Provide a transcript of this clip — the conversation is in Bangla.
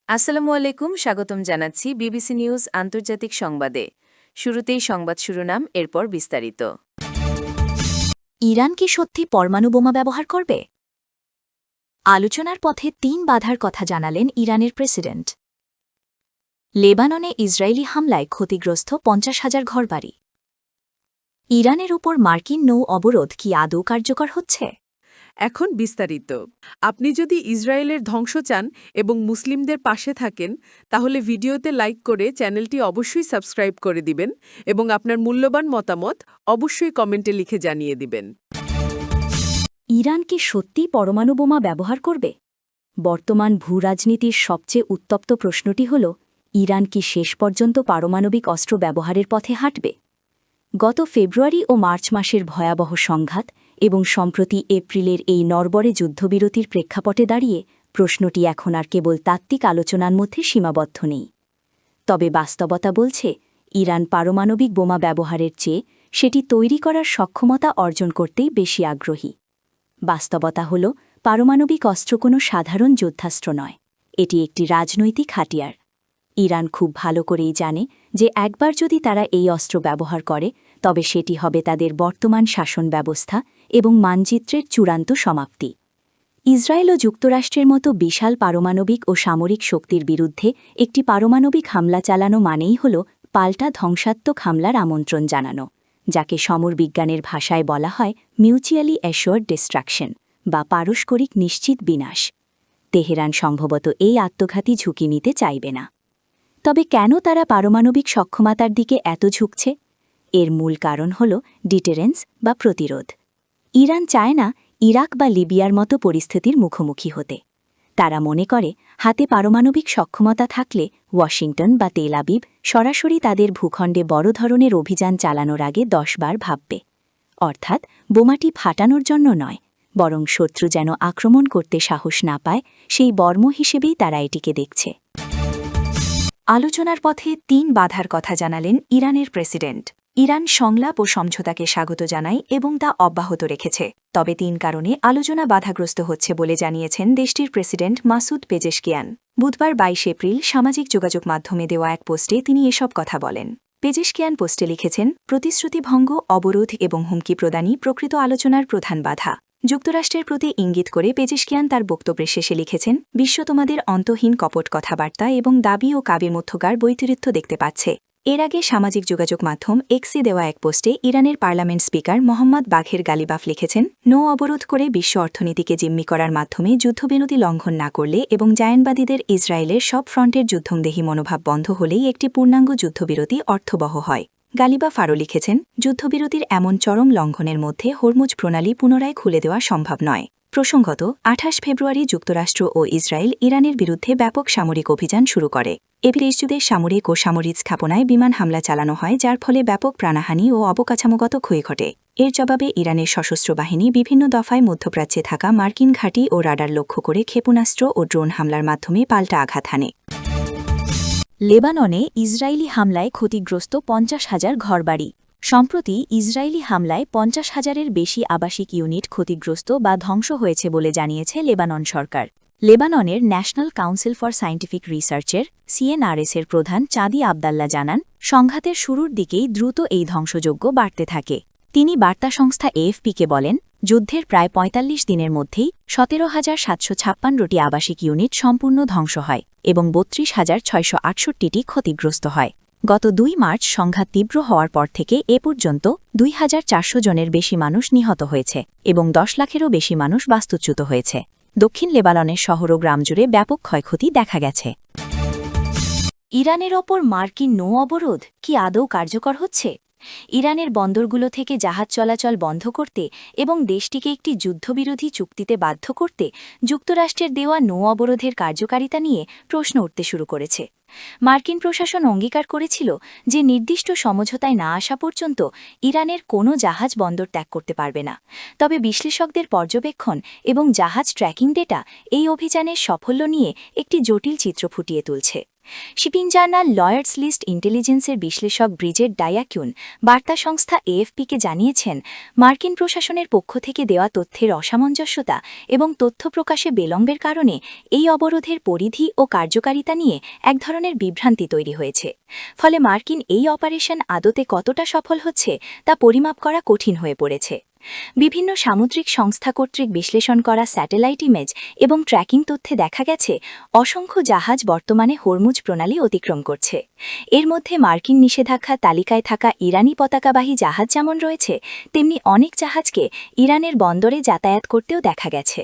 আসসালামু আলাইকুম, স্বাগতম জানাচ্ছি বিবিসি নিউজ আন্তর্জাতিক সংবাদে। শুরুতেই সংবাদ শিরোনাম, এরপর বিস্তারিত। ইরান কি সত্যি পরমাণু বোমা ব্যবহার করবে? আলোচনার পথে ৩ বাধার কথা জানালেন ইরানের প্রেসিডেন্ট। লেবাননে ইসরায়েলি হামলায় ক্ষতিগ্রস্ত ৫০,০০০ ঘরবাড়ি। ইরানের উপর মার্কিন নৌ অবরোধ কি আদৌ কার্যকর হচ্ছে? এখন বিস্তারিত। আপনি যদি ইসরায়েলের ধ্বংস চান এবং মুসলিমদের পাশে থাকেন, তাহলে ভিডিওতে লাইক করে চ্যানেলটি অবশ্যই সাবস্ক্রাইব করে দিবেন এবং আপনার মূল্যবান মতামত অবশ্যই কমেন্টে লিখে জানিয়ে দিবেন। ইরান কি সত্যি পরমাণু বোমা ব্যবহার করবে? বর্তমান ভূরাজনীতির সবচেয়ে উত্তপ্ত প্রশ্নটি হল, ইরান কি শেষ পর্যন্ত পারমাণবিক অস্ত্র ব্যবহারের পথে হাঁটবে? গত ফেব্রুয়ারি ও মার্চ মাসের ভয়াবহ সংঘাত এবং সম্প্রতি এপ্রিলের এই নড়বড়ে যুদ্ধবিরতির প্রেক্ষাপটে দাঁড়িয়ে প্রশ্নটি এখন আর কেবল তাত্ত্বিক আলোচনার মধ্যে সীমাবদ্ধ নেই। তবে বাস্তবতা বলছে, ইরান পারমাণবিক বোমা ব্যবহারের চেয়ে সেটি তৈরি করার সক্ষমতা অর্জন করতেই বেশি আগ্রহী। বাস্তবতা হল, পারমাণবিক অস্ত্র কোনো সাধারণ যুদ্ধাস্ত্র নয়, এটি একটি রাজনৈতিক হাতিয়ার। ইরান খুব ভালো করেই জানে যে একবার যদি তারা এই অস্ত্র ব্যবহার করে, তবে সেটি হবে তাদের বর্তমান শাসন ব্যবস্থা এবং মানচিত্রের চূড়ান্ত সমাপ্তি। ইসরায়েল ও যুক্তরাষ্ট্রের মতো বিশাল পারমাণবিক ও সামরিক শক্তির বিরুদ্ধে একটি পারমাণবিক হামলা চালানো মানেই হল পাল্টা ধ্বংসাত্মক হামলার আমন্ত্রণ জানানো, যাকে সমরবিজ্ঞানের ভাষায় বলা হয় মিউচুয়ালি অ্যাশোর্ড ডিস্ট্রাকশন বা পারস্পরিক নিশ্চিত বিনাশ। তেহরান সম্ভবত এই আত্মঘাতী ঝুঁকি নিতে চাইবে না। তবে কেন তারা পারমাণবিক সক্ষমতার দিকে এত ঝুঁকছে? এর মূল কারণ হল ডিটারেন্স বা প্রতিরোধ। ইরান চায় না ইরাক বা লিবিয়ার মতো পরিস্থিতির মুখোমুখি হতে। তারা মনে করে, হাতে পারমাণবিক সক্ষমতা থাকলে ওয়াশিংটন বা তেল আবিব সরাসরি তাদের ভূখণ্ডে বড় ধরনের অভিযান চালানোর আগে ১০ বার ভাববে। অর্থাৎ বোমাটি ফাটানোর জন্য নয়, বরং শত্রু যেন আক্রমণ করতে সাহস না পায়, সেই বর্ম হিসেবেই তারা এটিকে দেখছে। আলোচনার পথে ৩ বাধার কথা জানালেন ইরানের প্রেসিডেন্ট। ইরান সংলাপ ও সমঝোতাকে স্বাগত জানায় এবং তা অব্যাহত রেখেছে। তবে ৩ কারণে আলোচনা বাধাগ্রস্ত হচ্ছে বলে জানিয়েছেন দেশটির প্রেসিডেন্ট মাসুদ পেজেশকিয়ান। বুধবার ২২ এপ্রিল সামাজিক যোগাযোগ মাধ্যমে দেওয়া এক পোস্টে তিনি এসব কথা বলেন। পেজেশকিয়ান পোস্টে লিখেছেন, প্রতিশ্রুতিভঙ্গ, অবরোধ এবং হুমকি প্রদানই প্রকৃত আলোচনার প্রধান বাধা। যুক্তরাষ্ট্রের প্রতি ইঙ্গিত করে পেজেশকিয়ান তার বক্তব্যের শেষে লিখেছেন, বিশ্ব তোমাদের অন্তহীন কপট কথাবার্তা এবং দাবি ও কাবের মধ্যকার বৈপরীত্য দেখতে পাচ্ছে। এর আগে সামাজিক যোগাযোগ মাধ্যম এক্সে দেওয়া এক পোস্টে ইরানের পার্লামেন্ট স্পিকার মোহাম্মদ বাঘের গালিবাফ লিখেছেন, নৌ অবরোধ করে বিশ্ব অর্থনীতিকে জিম্মি করার মাধ্যমে যুদ্ধবিরতি লঙ্ঘন না করলে এবং জায়নবাদীদের ইসরায়েলের সব ফ্রন্টের যুদ্ধংদেহী মনোভাব বন্ধ হলেই একটি পূর্ণাঙ্গ যুদ্ধবিরতি অর্থবহ হয়। গালিবাফ আরও লিখেছেন, যুদ্ধবিরতির এমন চরম লঙ্ঘনের মধ্যে হরমুজ প্রণালী পুনরায় খুলে দেওয়া সম্ভব নয়। প্রসঙ্গত, ২৮ ফেব্রুয়ারি যুক্তরাষ্ট্র ও ইসরায়েল ইরানের বিরুদ্ধে ব্যাপক সামরিক অভিযান শুরু করে। দেশজুড়ে সামরিক ও সামরিক স্থাপনায় বিমান হামলা চালানো হয়, যার ফলে ব্যাপক প্রাণহানি ও অবকাঠামোগত ক্ষয় ঘটে। এর জবাবে ইরানের সশস্ত্র বাহিনী বিভিন্ন দফায় মধ্যপ্রাচ্যে থাকা মার্কিন ঘাঁটি ও রাডার লক্ষ্য করে ক্ষেপণাস্ত্র ও ড্রোন হামলার মাধ্যমে পাল্টা আঘাত হানে। লেবাননে ইসরায়েলি হামলায় ক্ষতিগ্রস্ত ৫০,০০০ ঘরবাড়ি। সম্প্রতি ইসরায়েলি হামলায় ৫০,০০০-এর বেশি আবাসিক ইউনিট ক্ষতিগ্রস্ত বা ধ্বংস হয়েছে বলে জানিয়েছে লেবানন সরকার। লেবাননের ন্যাশনাল কাউন্সিল ফর সায়েন্টিফিক রিসার্চের CNRS-এর প্রধান চাঁদি আবদাল্লা জানান, সংঘাতের শুরুর দিকেই দ্রুত এই ধ্বংসযজ্ঞ বাড়তে থাকে। তিনি বার্তা সংস্থা AFP-কে বলেন, যুদ্ধের প্রায় ৪৫ দিনের মধ্যেই ১৭,৭৫৬টি আবাসিক ইউনিট সম্পূর্ণ ধ্বংস হয় এবং ৩২,৬৬৮টি ক্ষতিগ্রস্ত হয়। গত ২ মার্চ সংঘাত তীব্র হওয়ার পর থেকে এ পর্যন্ত ২,৪০০ জনের বেশি মানুষ নিহত হয়েছে এবং ১০ লাখেরও বেশি মানুষ বাস্তুচ্যুত হয়েছে। দক্ষিণ লেবাননের শহর ও গ্রাম জুড়ে ব্যাপক ক্ষয়ক্ষতি দেখা গেছে। ইরানের ওপর মার্কিন নৌ অবরোধ কি আদৌ কার্যকর হচ্ছে? ইরানের বন্দরগুলো থেকে জাহাজ চলাচল বন্ধ করতে এবং দেশটিকে একটি যুদ্ধবিরোধী চুক্তিতে বাধ্য করতে যুক্তরাষ্ট্রের দেওয়া নৌ অবরোধের কার্যকারিতা নিয়ে প্রশ্ন উঠতে শুরু করেছে। মার্কিন প্রশাসন অঙ্গীকার করেছিল যে নির্দিষ্ট সমঝোতায় না আসা পর্যন্ত ইরানের কোনো জাহাজ বন্দর ত্যাগ করতে পারবে না। তবে বিশ্লেষকদের পর্যবেক্ষণ এবং জাহাজ ট্র্যাকিং ডেটা এই অভিযানের সাফল্য নিয়ে একটি জটিল চিত্র ফুটিয়ে তুলছে। শিপিং জার্নাল লয়ার্স লিস্ট ইন্টেলিজেন্সের বিশ্লেষক ব্রিজেট ডায়াকিউন বার্তা সংস্থা এএফপিকে জানিয়েছেন, মার্কিন প্রশাসনের পক্ষ থেকে দেওয়া তথ্যের অসামঞ্জস্যতা এবং তথ্য প্রকাশে বিলম্বের কারণে এই অবরোধের পরিধি ও কার্যকারিতা নিয়ে এক ধরনের বিভ্রান্তি তৈরি হয়েছে। ফলে মার্কিন এই অপারেশন আদতে কতটা সফল হচ্ছে তা পরিমাপ করা কঠিন হয়ে পড়েছে। বিভিন্ন সামুদ্রিক সংস্থা কর্তৃক বিশ্লেষণ করা স্যাটেলাইট ইমেজ এবং ট্র্যাকিং তথ্যে দেখা গেছে অসংখ্য জাহাজ বর্তমানে হরমুজ প্রণালী অতিক্রম করছে। এর মধ্যে মার্কিন নিষেধাজ্ঞা তালিকায় থাকা ইরানি পতাকাবাহী জাহাজ যেমন রয়েছে, তেমনি অনেক জাহাজকে ইরানের বন্দরে যাতায়াত করতেও দেখা গেছে।